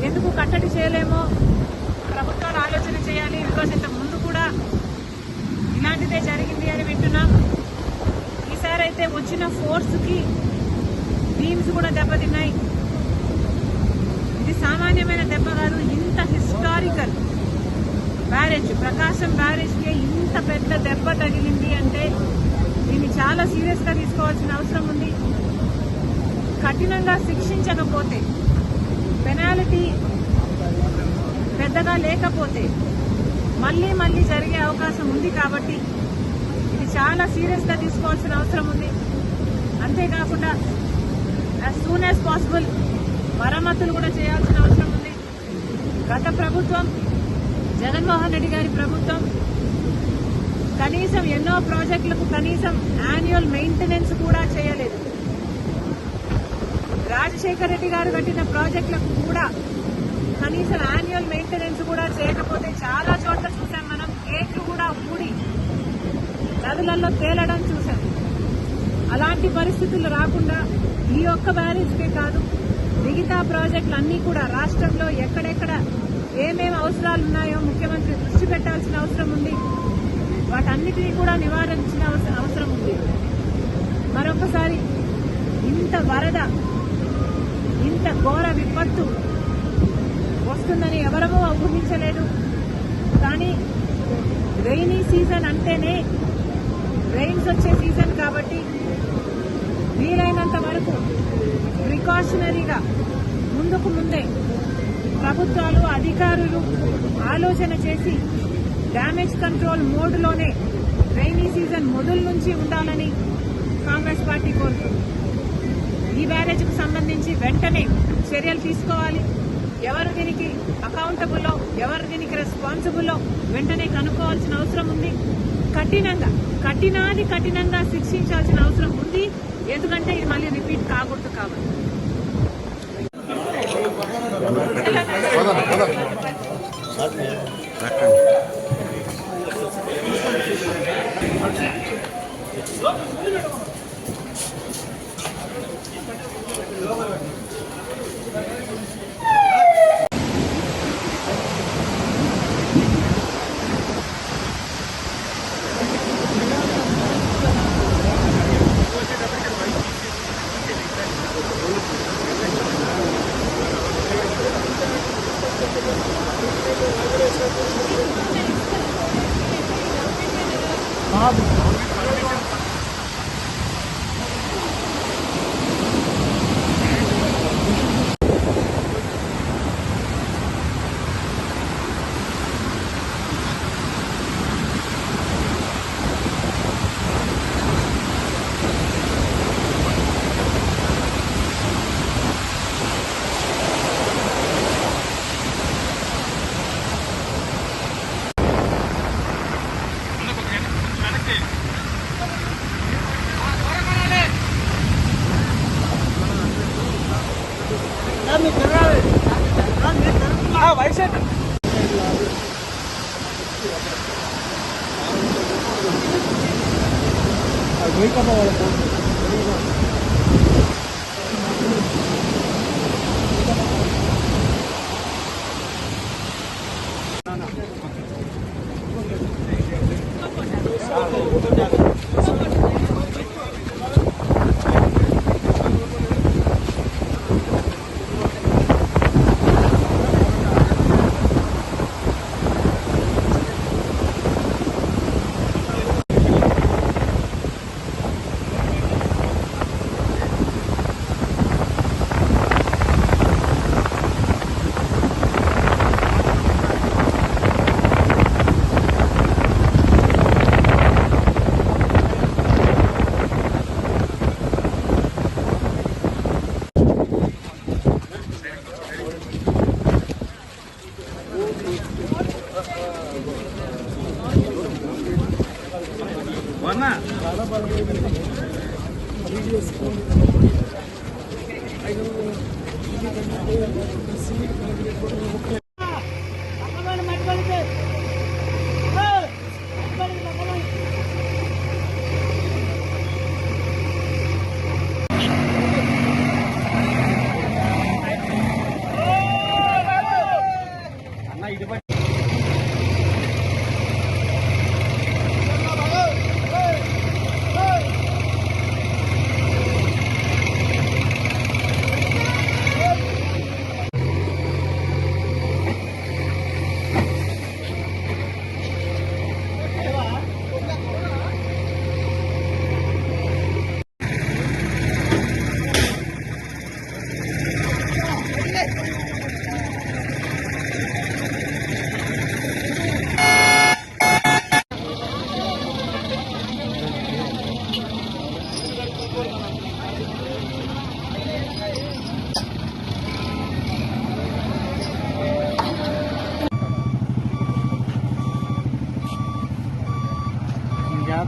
ఎందుకు కట్టడి చేయలేమో ప్రభుత్వాలు ఆలోచన చేయాలి. బికాజ్ ఇంతకు ముందు కూడా ఇలాంటిదే జరిగింది అని వింటున్నాం. ఈసారి అయితే వచ్చిన ఫోర్స్కి బీమ్స్ కూడా దెబ్బతిన్నాయి. ఇది సామాన్యమైన దెబ్బ కాదు. ఇంత హిస్టారికల్ బ్యారేజ్, ప్రకాశం బ్యారేజ్కి ఇంత పెద్ద దెబ్బ తగిలింది అంటే దీన్ని చాలా సీరియస్గా తీసుకోవాల్సిన అవసరం ఉంది. కఠినంగా శిక్షించకపోతే, పెనాల్టీ పెద్దగా లేకపోతే మళ్ళీ మళ్ళీ జరిగే అవకాశం ఉంది. కాబట్టి ఇది చాలా సీరియస్గా తీసుకోవాల్సిన అవసరం ఉంది. అంతేకాకుండా యాజ్ సూన్ యాజ్ పాసిబుల్ మరమ్మతులు కూడా చేయాల్సిన అవసరం ఉంది. గత ప్రభుత్వం, జగన్మోహన్ రెడ్డి గారి ప్రభుత్వం కనీసం ఎన్నో ప్రాజెక్టులకు కనీసం యాన్యువల్ మెయింటెనెన్స్ కూడా చేయలేదు. రాజశేఖర్ రెడ్డి గారు కట్టిన ప్రాజెక్టులకు కూడా కనీసం యాన్యువల్ మెయింటెనెన్స్ కూడా చేయకపోతే చాలా చోట్ల చూసాం మనం. గేట్లు కూడా ఊడి నదులలో తేలడం చూసాం. అలాంటి పరిస్థితులు రాకుండా ఈ ఒక్క బ్యారేజ్కే కాదు, మిగతా ప్రాజెక్టులన్నీ కూడా రాష్ట్రంలో ఎక్కడెక్కడ ఏమేమి అవసరాలు ఉన్నాయో ముఖ్యమంత్రి దృష్టి పెట్టాల్సిన అవసరం ఉంది. వాటన్నిటినీ కూడా నివారించిన అవసరం ఉంది. మరొకసారి ఇంత వరద, ఇంత ఘోర విపత్తు వస్తుందని ఎవరమూ ఊహించలేదు. కానీ రెయినీ సీజన్ అంటేనే రెయిన్స్ వచ్చే సీజన్ కాబట్టి వీలైనంత వరకు ప్రికాషనరీగా ముందుకు ముందే ప్రభుత్వాలు, అధికారులు ఆలోచన చేసి డ్యామేజ్ కంట్రోల్ మోడ్లోనే రెయినీ సీజన్ మొదలు నుంచి ఉండాలని కాంగ్రెస్ పార్టీ కోరుతుంది. ఈ బ్యారేజ్కు సంబంధించి వెంటనే చర్యలు తీసుకోవాలి. ఎవరు దీనికి అకౌంటబుల్లో, ఎవరు దీనికి రెస్పాన్సిబుల్లో వెంటనే కనుక్కోవాల్సిన అవసరం ఉంది. కఠినంగా శిక్షించాల్సిన అవసరం ఉంది. ఎందుకంటే ఇది మళ్ళీ రిపీట్ కాకూడదు కాబట్టి.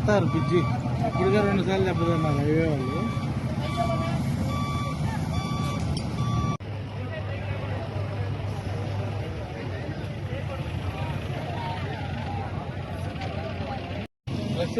కడతారు బ్రిడ్జి. ఇప్పుడుగా 2 సార్లు దెబ్బతిన్నారు హైవే వాళ్ళు. రష్